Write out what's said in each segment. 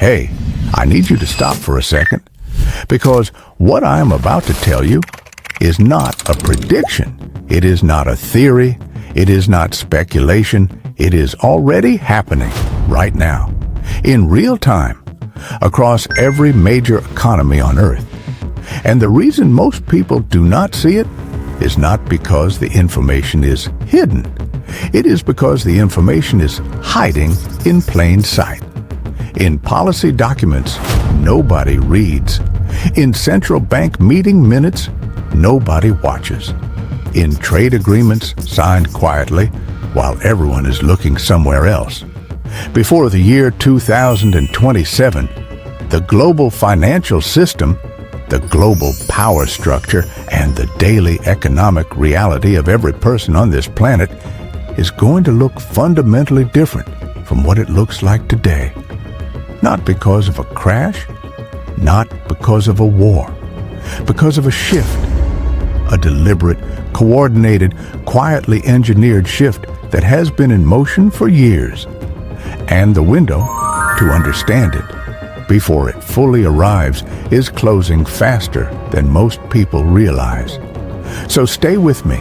Hey, I need you to stop for a second, because what I am about to tell you is not a prediction. It is not a theory. It is not speculation. It is already happening right now, in real time, across every major economy on Earth. And the reason most people do not see it is not because the information is hidden. It is because the information is hiding in plain sight. In policy documents nobody reads. In central bank meeting minutes nobody watches. In trade agreements signed quietly while everyone is looking somewhere else. Before the year 2027, the global financial system, the global power structure, and the daily economic reality of every person on this planet is going to look fundamentally different from what it looks like today. Not because of a crash, not because of a war, because of a shift, a deliberate, coordinated, quietly engineered shift that has been in motion for years. And the window to understand it before it fully arrives is closing faster than most people realize. So stay with me,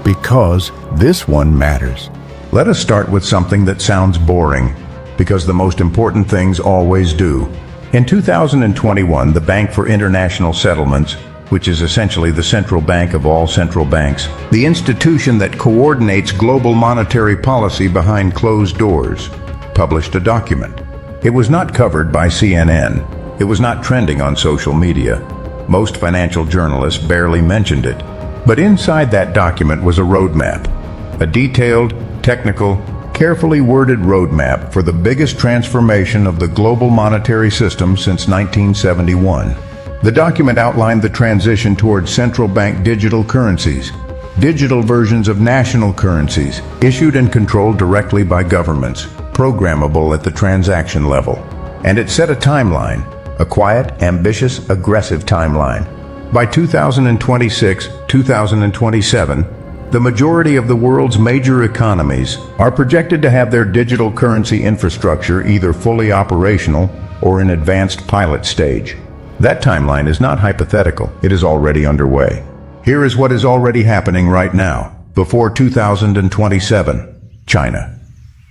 because this one matters. Let us start with something that sounds boring, because the most important things always do. In 2021, the Bank for International Settlements, which is essentially the central bank of all central banks, the institution that coordinates global monetary policy behind closed doors, published a document. It was not covered by CNN. It was not trending on social media. Most financial journalists barely mentioned it. But inside that document was a roadmap, a detailed, technical, carefully worded roadmap for the biggest transformation of the global monetary system since 1971. The document outlined the transition towards central bank digital currencies, digital versions of national currencies, issued and controlled directly by governments, programmable at the transaction level. And it set a timeline, a quiet, ambitious, aggressive timeline. By 2026, 2027, the majority of the world's major economies are projected to have their digital currency infrastructure either fully operational or in advanced pilot stage. That timeline is not hypothetical, it is already underway. Here is what is already happening right now, before 2027, China.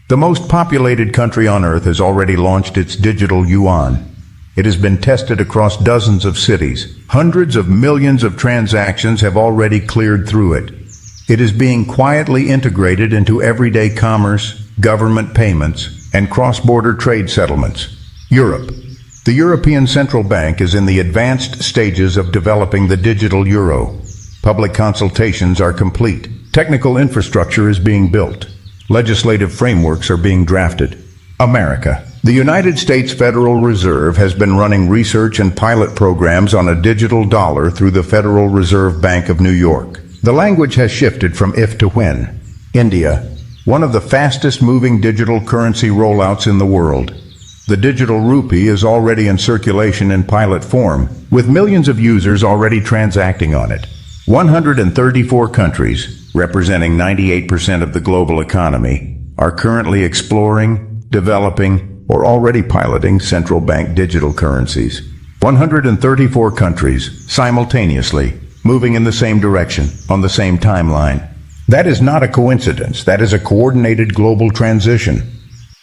The most populated country on Earth has already launched its digital yuan. It has been tested across dozens of cities. Hundreds of millions of transactions have already cleared through it. It is being quietly integrated into everyday commerce, government payments, and cross-border trade settlements. Europe. The European Central Bank is in the advanced stages of developing the digital euro. Public consultations are complete. Technical infrastructure is being built. Legislative frameworks are being drafted. America. The United States Federal Reserve has been running research and pilot programs on a digital dollar through the Federal Reserve Bank of New York. The language has shifted from if to when. India. One of the fastest moving digital currency rollouts in the world. The digital rupee is already in circulation in pilot form, with millions of users already transacting on it. 134 countries, representing 98% of the global economy, are currently exploring, developing, or already piloting central bank digital currencies. 134 countries, simultaneously, moving in the same direction, on the same timeline. That is not a coincidence. That is a coordinated global transition.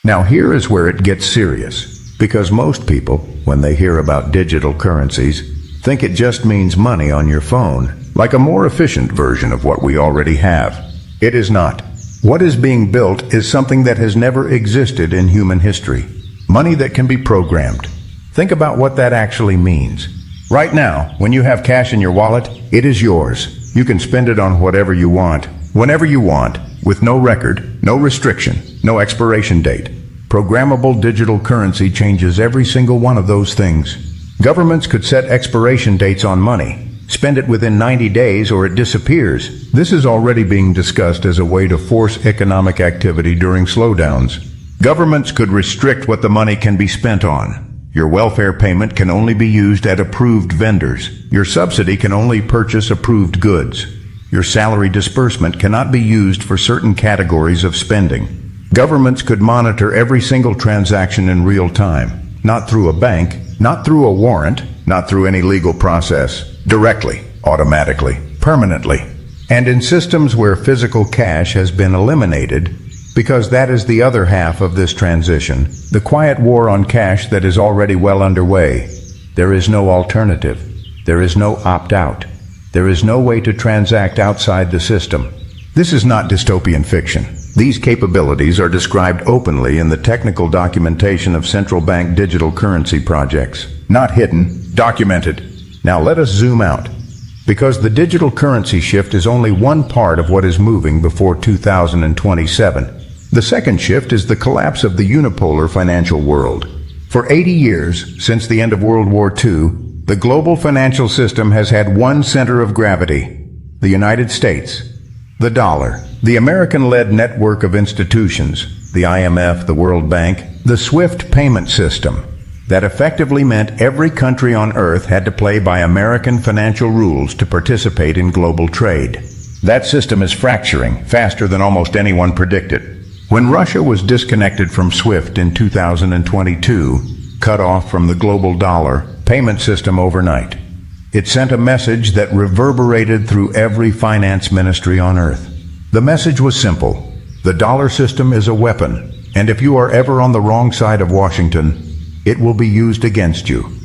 Now here is where it gets serious, because most people, when they hear about digital currencies, think it just means money on your phone, like a more efficient version of what we already have. It is not. What is being built is something that has never existed in human history. Money that can be programmed. Think about what that actually means. Right now, when you have cash in your wallet, it is yours. You can spend it on whatever you want, whenever you want, with no record, no restriction, no expiration date. Programmable digital currency changes every single one of those things. Governments could set expiration dates on money. Spend it within 90 days or it disappears. This is already being discussed as a way to force economic activity during slowdowns. Governments could restrict what the money can be spent on. Your welfare payment can only be used at approved vendors. Your subsidy can only purchase approved goods. Your salary disbursement cannot be used for certain categories of spending. Governments could monitor every single transaction in real time. not through a bank, not through a warrant, not through any legal process, directly, automatically, permanently, and in systems where physical cash has been eliminated, because that is the other half of this transition, the quiet war on cash that is already well underway. There is no alternative. There is no opt-out. There is no way to transact outside the system. This is not dystopian fiction. These capabilities are described openly in the technical documentation of central bank digital currency projects. Not hidden, documented. Now let us zoom out. Because the digital currency shift is only one part of what is moving before 2027. The second shift is the collapse of the unipolar financial world. For 80 years, since the end of World War II, the global financial system has had one center of gravity, the United States, the dollar, the American-led network of institutions, the IMF, the World Bank, the SWIFT payment system, that effectively meant every country on earth had to play by American financial rules to participate in global trade. That system is fracturing faster than almost anyone predicted. When Russia was disconnected from SWIFT in 2022, cut off from the global dollar payment system overnight, it sent a message that reverberated through every finance ministry on earth. The message was simple. The dollar system is a weapon, and if you are ever on the wrong side of Washington, it will be used against you.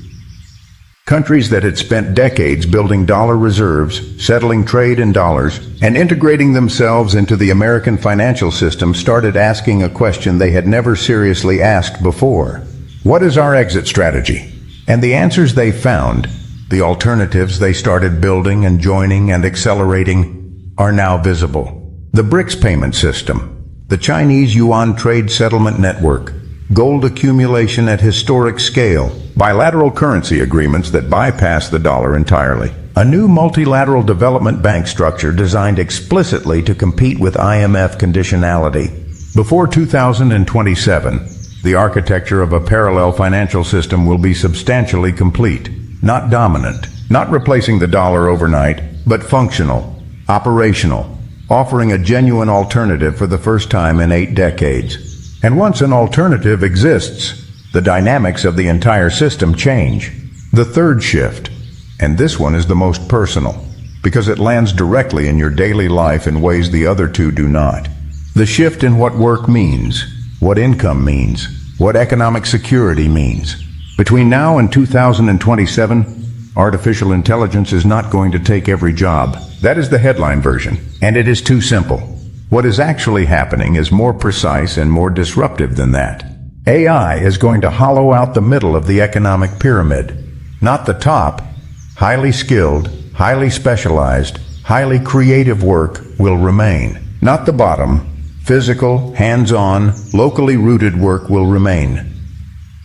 Countries that had spent decades building dollar reserves, settling trade in dollars, and integrating themselves into the American financial system started asking a question they had never seriously asked before. What is our exit strategy? And the answers they found, the alternatives they started building and joining and accelerating, are now visible. The BRICS payment system, the Chinese yuan trade settlement network, gold accumulation at historic scale, bilateral currency agreements that bypass the dollar entirely, a new multilateral development bank structure designed explicitly to compete with IMF conditionality. Before 2027, the architecture of a parallel financial system will be substantially complete, not dominant, not replacing the dollar overnight, but functional, operational, offering a genuine alternative for the first time in 8 decades. And once an alternative exists, the dynamics of the entire system change. The third shift, and this one is the most personal, because it lands directly in your daily life in ways the other two do not. The shift in what work means, what income means, what economic security means. Between now and 2027, artificial intelligence is not going to take every job. That is the headline version, and it is too simple. What is actually happening is more precise and more disruptive than that. AI is going to hollow out the middle of the economic pyramid, not the top. Highly skilled, highly specialized, highly creative work will remain. Not the bottom. Physical, hands-on, locally rooted work will remain.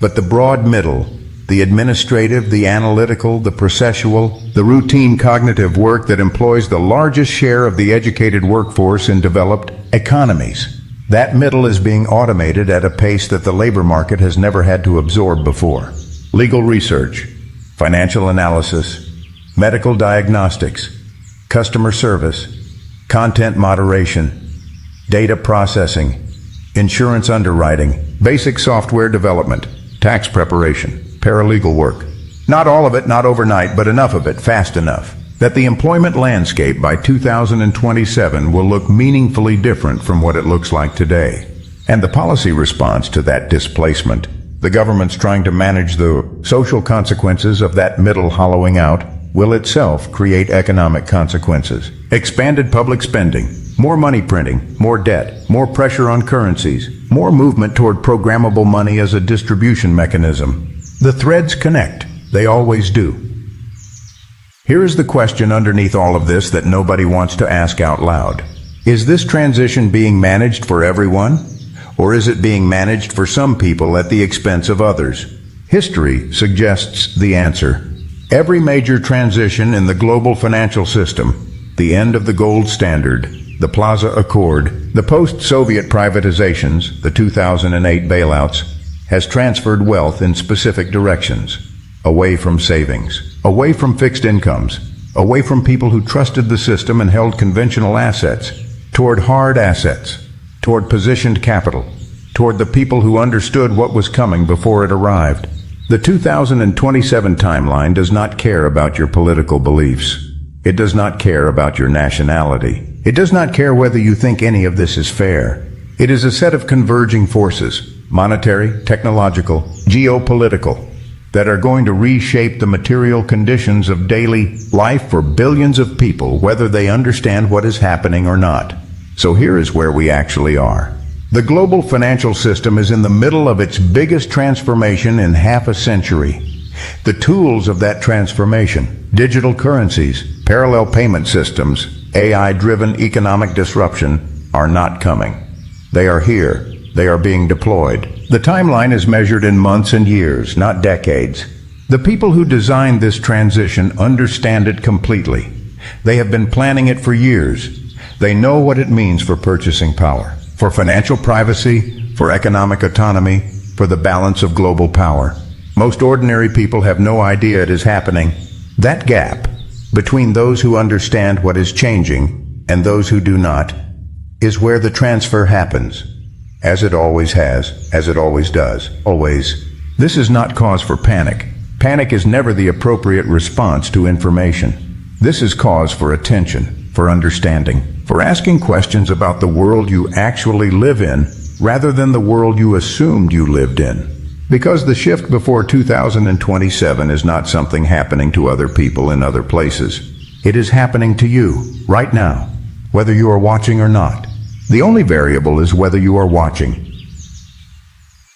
But the broad middle, the administrative, the analytical, the processual, the routine cognitive work that employs the largest share of the educated workforce in developed economies, that middle is being automated at a pace that the labor market has never had to absorb before. Legal research, financial analysis, medical diagnostics, customer service, content moderation, data processing, insurance underwriting, basic software development, tax preparation, paralegal work. Not all of it, not overnight, but enough of it, fast enough, that the employment landscape by 2027 will look meaningfully different from what it looks like today. And the policy response to that displacement, the government's trying to manage the social consequences of that middle hollowing out, will itself create economic consequences. Expanded public spending, more money printing, more debt, more pressure on currencies, more movement toward programmable money as a distribution mechanism. The threads connect. They always do. Here is the question underneath all of this that nobody wants to ask out loud. Is this transition being managed for everyone? Or is it being managed for some people at the expense of others? History suggests the answer. Every major transition in the global financial system, the end of the gold standard, the Plaza Accord, the post-Soviet privatizations, the 2008 bailouts, has transferred wealth in specific directions, away from savings, away from fixed incomes, away from people who trusted the system and held conventional assets, toward hard assets, toward positioned capital, toward the people who understood what was coming before it arrived. The 2027 timeline does not care about your political beliefs. It does not care about your nationality. It does not care whether you think any of this is fair. It is a set of converging forces, monetary, technological, geopolitical, that are going to reshape the material conditions of daily life for billions of people, whether they understand what is happening or not. So here is where we actually are. The global financial system is in the middle of its biggest transformation in half a century. The tools of that transformation, digital currencies, parallel payment systems, AI-driven economic disruption, are not coming. They are here. They are being deployed. The timeline is measured in months and years, not decades. The people who designed this transition understand it completely. They have been planning it for years. They know what it means for purchasing power, for financial privacy, for economic autonomy, for the balance of global power. Most ordinary people have no idea it is happening. That gap between those who understand what is changing and those who do not is where the transfer happens. As it always has, as it always does, always. This is not cause for panic. Panic is never the appropriate response to information. This is cause for attention, for understanding, for asking questions about the world you actually live in, rather than the world you assumed you lived in. Because the shift before 2027 is not something happening to other people in other places. It is happening to you, right now, whether you are watching or not. The only variable is whether you are watching.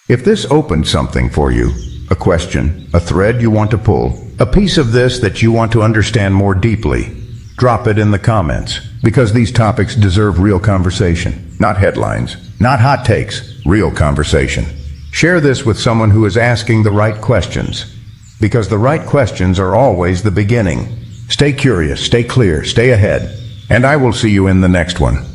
If this opened something for you, a question, a thread you want to pull, a piece of this that you want to understand more deeply, drop it in the comments, because these topics deserve real conversation, not headlines, not hot takes, real conversation. Share this with someone who is asking the right questions, because the right questions are always the beginning. Stay curious, stay clear, stay ahead, and I will see you in the next one.